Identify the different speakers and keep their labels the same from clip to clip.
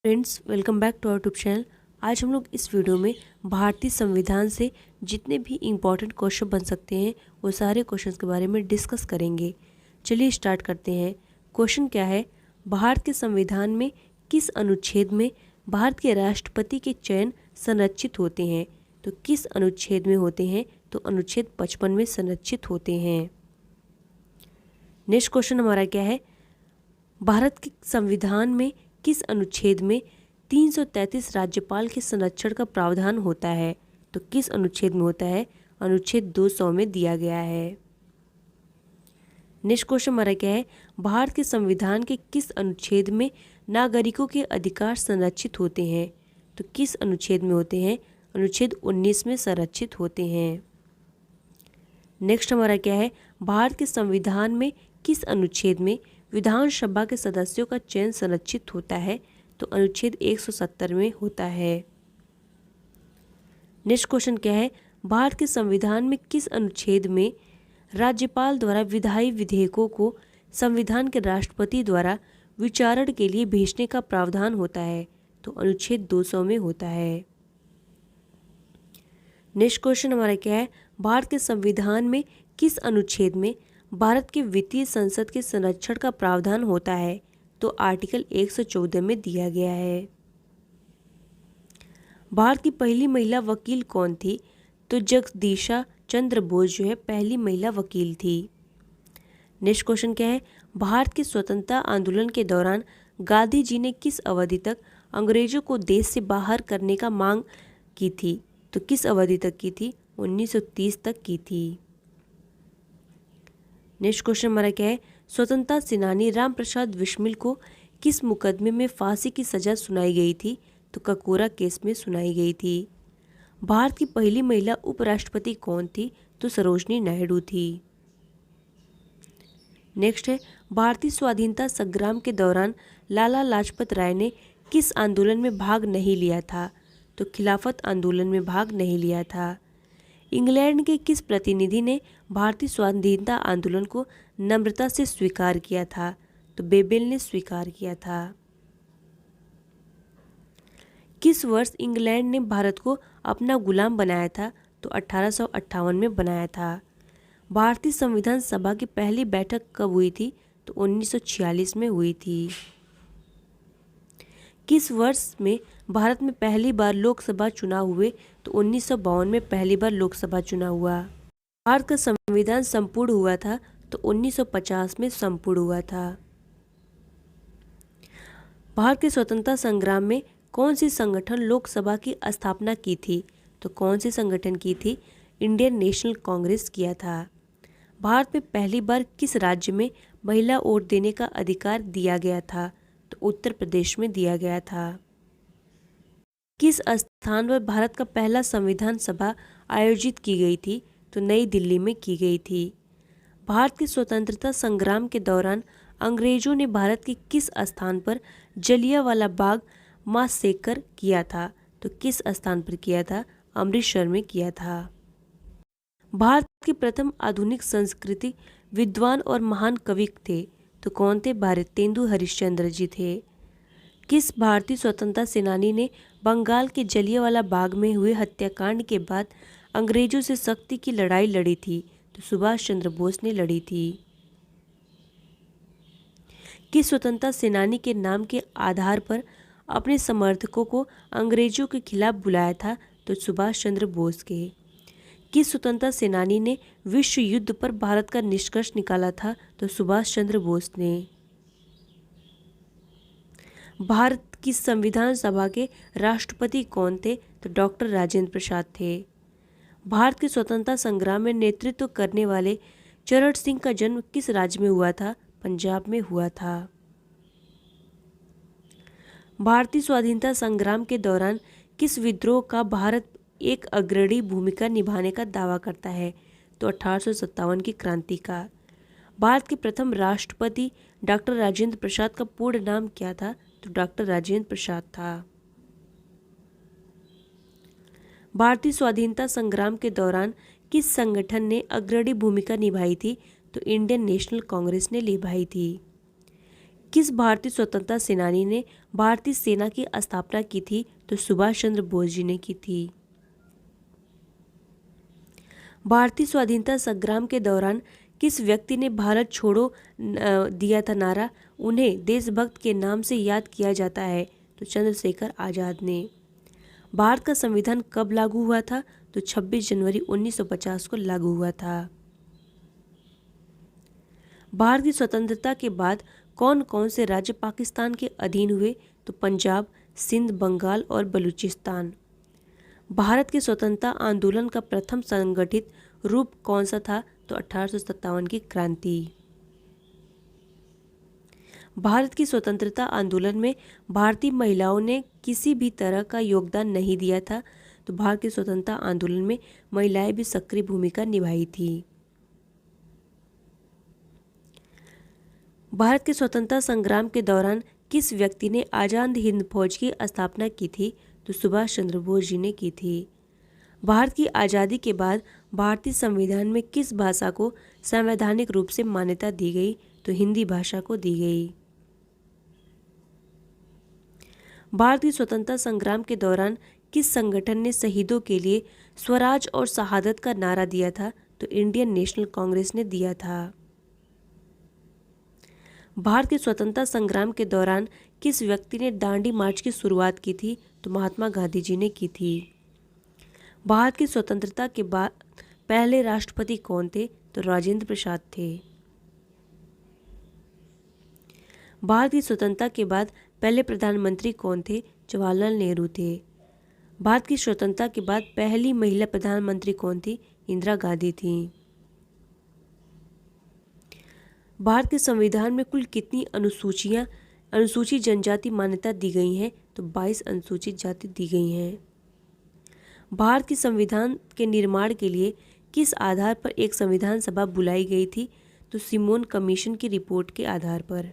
Speaker 1: Friends, welcome back to our YouTube channel. आज हम लोग इस वीडियो में भारतीय संविधान से जितने भी इम्पोर्टेंट क्वेश्चन बन सकते हैं वो सारे क्वेश्चंस के बारे में डिस्कस करेंगे। चलिए स्टार्ट करते हैं। क्वेश्चन क्या है, भारत के संविधान में किस अनुच्छेद में भारत के राष्ट्रपति के चयन संरक्षित होते हैं? तो किस अनुच्छेद में होते हैं? तो अनुच्छेद 55 में संरक्षित होते हैं। नेक्स्ट क्वेश्चन हमारा क्या है, भारत के संविधान में किस अनुच्छेद में 333 राज्यपाल के संरक्षण का प्रावधान होता है? तो किस अनुच्छेद में होता है? अनुच्छेद 200 में दिया गया है। नेक्स्ट क्वेश्चन हमारा क्या है, भारत के संविधान के किस अनुच्छेद में नागरिकों के अधिकार संरक्षित होते हैं? तो किस अनुच्छेद में होते हैं? अनुच्छेद 19 में संरक्षित होते हैं। नेक्स्ट हमारा क्या है, भारत के संविधान में किस अनुच्छेद में विधानसभा के सदस्यों का चयन संरक्षित होता है? तो अनुच्छेद 170 में होता है। नेक्स्ट क्वेश्चन क्या है, भारत के संविधान में किस अनुच्छेद में राज्यपाल द्वारा विधायी विधेयकों को संविधान के राष्ट्रपति द्वारा विचारण के लिए भेजने का प्रावधान होता है? तो अनुच्छेद 200 में होता है। नेक्स्ट क्वेश्चन हमारा क्या है, भारत के संविधान में किस अनुच्छेद में भारत के वित्तीय संसद के संरक्षण का प्रावधान होता है? तो आर्टिकल 114 में दिया गया है। भारत की पहली महिला वकील कौन थी? तो जगदीशा चंद्र बोस जो है पहली महिला वकील थी। नेक्स्ट क्वेश्चन क्या है, भारत के स्वतंत्रता आंदोलन के दौरान गांधी जी ने किस अवधि तक अंग्रेजों को देश से बाहर करने का मांग की थी? तो किस अवधि तक की थी? 1930 तक की थी। नेक्स्ट क्वेश्चन हमारा क्या है, स्वतंत्रता सेनानी रामप्रसाद बिस्मिल को किस मुकदमे में फांसी की सजा सुनाई गई थी? तो ककोरा केस में सुनाई गई थी। भारत की पहली महिला उपराष्ट्रपति कौन थी? तो सरोजनी नायडू थी। नेक्स्ट है, भारतीय स्वाधीनता संग्राम के दौरान लाला लाजपत राय ने किस आंदोलन में भाग नहीं लिया था? तो खिलाफत आंदोलन में भाग नहीं लिया था। इंग्लैंड के किस प्रतिनिधि ने भारतीय स्वाधीनता आंदोलन को नम्रता से स्वीकार किया था? तो बेबेल ने स्वीकार किया था। किस वर्ष इंग्लैंड ने भारत को अपना गुलाम बनाया था? तो 1858 में बनाया था। भारतीय संविधान सभा की पहली बैठक कब हुई थी? तो 1946 में हुई थी। किस वर्ष में भारत में पहली बार लोकसभा चुनाव हुए? तो 1952 में पहली बार लोकसभा चुनाव हुआ। भारत का संविधान संपूर्ण हुआ था? तो 1950 में संपूर्ण हुआ था। भारत के स्वतंत्रता संग्राम में कौन सी संगठन लोकसभा की स्थापना की थी? तो कौन सी संगठन की थी? इंडियन नेशनल कांग्रेस किया था। भारत में पहली बार किस राज्य में महिला वोट देने का अधिकार दिया गया था? तो उत्तर प्रदेश में दिया गया था। किस स्थान पर भारत का पहला संविधान सभा आयोजित की गई थी? तो नई दिल्ली में की गई थी। भारत के स्वतंत्रता संग्राम के दौरान अंग्रेजों ने भारत के किस स्थान पर जलियांवाला बाग मासैकर किया था? तो किस स्थान पर किया था? अमृतसर में किया था। भारत के प्रथम आधुनिक संस्कृति विद्वान और महान कवि थे? तो कौन थे? भारतेंदु हरिश्चंद्र जी थे। किस भारतीय स्वतंत्रता सेनानी ने बंगाल के जलियांवाला बाग में हुए हत्याकांड के बाद अंग्रेजों से सख्ती की लड़ाई लड़ी थी? तो सुभाष चंद्र बोस ने लड़ी थी। किस स्वतंत्रता सेनानी के नाम के आधार पर अपने समर्थकों को अंग्रेजों के खिलाफ बुलाया था? तो सुभाष चंद्र बोस के। किस स्वतंत्रता सेनानी ने विश्व युद्ध पर भारत का निष्कर्ष निकाला था? तो सुभाष चंद्र बोस ने। भारत की संविधान सभा के राष्ट्रपति कौन थे? तो डॉक्टर राजेंद्र प्रसाद थे। भारत के स्वतंत्रता संग्राम में नेतृत्व करने वाले चरण सिंह का जन्म किस राज्य में हुआ था? पंजाब में हुआ था। भारतीय स्वाधीनता संग्राम के दौरान किस विद्रोह का भारत एक अग्रणी भूमिका निभाने का दावा करता है? तो 1857 की क्रांति का। भारत के प्रथम राष्ट्रपति डॉक्टर राजेंद्र प्रसाद का पूर्ण नाम क्या था? तो डॉक्टर राजेंद्र प्रसाद था। भारतीय स्वाधीनता संग्राम के दौरान किस संगठन ने अग्रणी भूमिका निभाई थी? तो इंडियन नेशनल कांग्रेस ने निभाई थी। किस भारतीय स्वतंत्रता सेनानी ने भारतीय सेना की स्थापना की थी? तो सुभाष चंद्र बोस जी ने की थी। भारतीय स्वाधीनता संग्राम के दौरान किस व्यक्ति ने भारत छोड़ो दिया था नारा? उन्हें देशभक्त के नाम से याद किया जाता है। तो चंद्रशेखर आजाद ने। भारत का संविधान कब लागू हुआ था? तो 26 जनवरी 1950 को लागू हुआ था। भारत की स्वतंत्रता के बाद कौन कौन से राज्य पाकिस्तान के अधीन हुए? तो पंजाब, सिंध, बंगाल और बलूचिस्तान। भारत के स्वतंत्रता आंदोलन का प्रथम संगठित रूप कौन सा था? तो 1857 की क्रांति। भारत की स्वतंत्रता आंदोलन में भारतीय महिलाओं ने किसी भी तरह का योगदान नहीं दिया था। तो भारत की स्वतंत्रता आंदोलन में महिलाएं भी सक्रिय भूमिका निभाई थी। भारत के स्वतंत्रता संग्राम के दौरान किस व्यक्ति ने आजाद हिंद फौज की स्थापना की थी? तो सुभाष चंद्र बोस जी ने की थी। भारत की आज़ादी के बाद भारतीय संविधान में किस भाषा को संवैधानिक रूप से मान्यता दी गई? तो हिंदी भाषा को दी गई। भारत की स्वतंत्रता संग्राम के दौरान किस संगठन ने शहीदों के लिए स्वराज और शहादत का नारा दिया था? तो इंडियन नेशनल कांग्रेस ने दिया था। भारत के स्वतंत्रता संग्राम के दौरान किस व्यक्ति ने दांडी मार्च की शुरुआत की थी? तो महात्मा गांधी जी ने की थी। भारत की स्वतंत्रता के बाद पहले राष्ट्रपति कौन थे? तो राजेंद्र प्रसाद थे। भारत की स्वतंत्रता के बाद पहले प्रधानमंत्री कौन थे? जवाहरलाल नेहरू थे। भारत की स्वतंत्रता के बाद पहली महिला प्रधानमंत्री कौन थी? इंदिरा गांधी थी। भारत के संविधान में कुल कितनी अनुसूचित जनजाति मान्यता दी गई हैं? तो 22 अनुसूचित जाति दी गई हैं। भारत के संविधान के निर्माण के लिए किस आधार पर एक संविधान सभा बुलाई गई थी? तो सिमोन कमीशन की रिपोर्ट के आधार पर।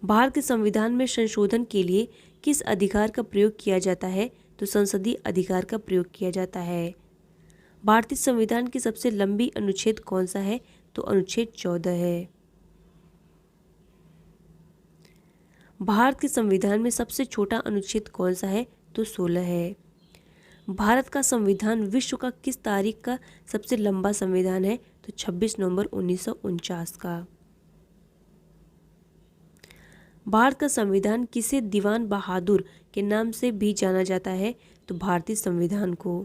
Speaker 1: भारत के संविधान में संशोधन के लिए किस अधिकार का प्रयोग किया जाता है? तो संसदीय अधिकार का प्रयोग किया जाता है। भारतीय संविधान की सबसे लंबी अनुच्छेद कौन सा है? तो अनुच्छेद 14 है। भारत के संविधान में सबसे छोटा अनुच्छेद कौन सा है? तो 16 है। भारत का संविधान विश्व का किस तारीख का सबसे लंबा संविधान है? तो 26 नवंबर 1949 का। भारत का संविधान किसे दीवान बहादुर के नाम से भी जाना जाता है? तो भारतीय संविधान को।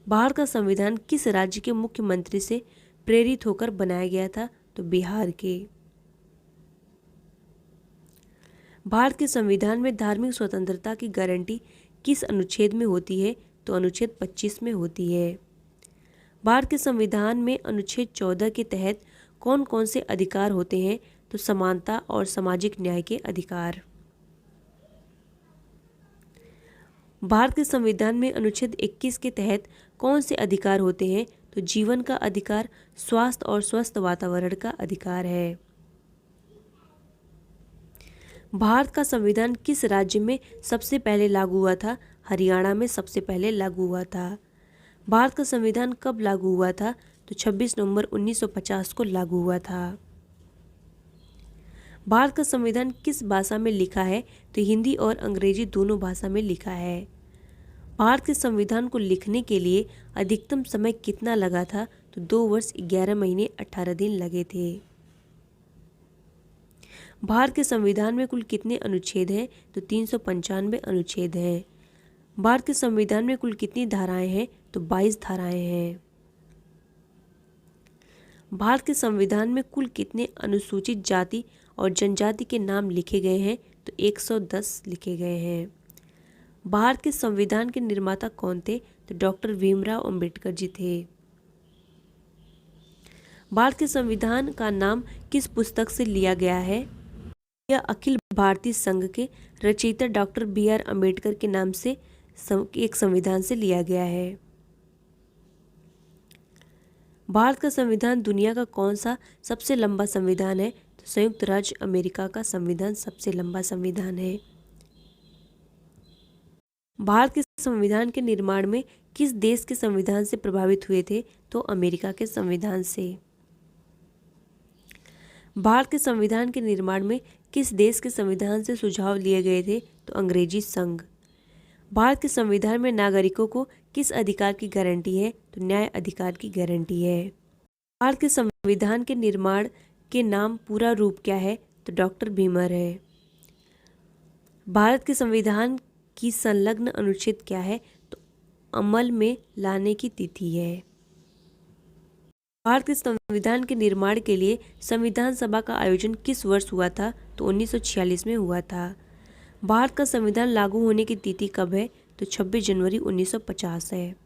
Speaker 1: भारत का संविधान किस राज्य के मुख्यमंत्री से प्रेरित होकर बनाया गया था? तो बिहार के। भारत के संविधान में धार्मिक स्वतंत्रता की गारंटी किस अनुच्छेद में होती है? तो अनुच्छेद 25 में होती है। भारत के संविधान में अनुच्छेद 14 के तहत कौन कौन से अधिकार होते हैं? तो समानता और सामाजिक न्याय के अधिकार। भारत के संविधान में अनुच्छेद 21 के तहत कौन से अधिकार होते हैं? तो जीवन का अधिकार, स्वास्थ्य और स्वस्थ वातावरण का अधिकार है। भारत का संविधान किस राज्य में सबसे पहले लागू हुआ था? हरियाणा में सबसे पहले लागू हुआ था। भारत का संविधान कब लागू हुआ था? तो 26 नवंबर 1950 को लागू हुआ था। भारत का संविधान किस भाषा में लिखा है? तो हिंदी और अंग्रेजी दोनों भाषा में लिखा है। भारत के संविधान को लिखने के लिए अधिकतम समय कितना लगा था? तो 2 वर्ष 11 महीने 18 दिन लगे थे। भारत के संविधान में कुल कितने अनुच्छेद हैं? तो 395 अनुच्छेद हैं। भारत के संविधान में कुल कितनी धाराएं हैं? तो 22 धाराएं हैं। भारत के संविधान में कुल कितने अनुसूचित जाति और जनजाति के नाम लिखे गए हैं? तो 110 लिखे गए हैं। भारत के संविधान के निर्माता कौन थे? तो डॉक्टर भीमराव अंबेडकर जी थे। भारत के संविधान का नाम किस पुस्तक से लिया गया है? यह अखिल भारतीय संघ के रचयिता डॉक्टर BR अम्बेडकर के नाम से एक संविधान से लिया गया है। भारत का संविधान दुनिया का कौन सा सबसे लंबा संविधान है? तो संयुक्त राज्य अमेरिका का संविधान सबसे लंबा संविधान है। भारत के संविधान के निर्माण में किस देश के संविधान से प्रभावित हुए थे? तो अमेरिका के संविधान से। भारत के संविधान के निर्माण में किस देश के संविधान से सुझाव लिए गए थे? तो अंग्रेजी संघ। भारत के संविधान में नागरिकों को किस अधिकार की गारंटी है? तो न्याय अधिकार की गारंटी है। भारत के संविधान के निर्माण के नाम पूरा रूप क्या है? तो डॉक्टर भीमर है। भारत के संविधान की संलग्न अनुच्छेद क्या है? तो अमल में लाने की तिथि है। भारत के संविधान के निर्माण के लिए संविधान सभा का आयोजन किस वर्ष हुआ था? तो 1946 में हुआ था। भारत का संविधान लागू होने की तिथि कब है? तो 26 जनवरी 1950 है।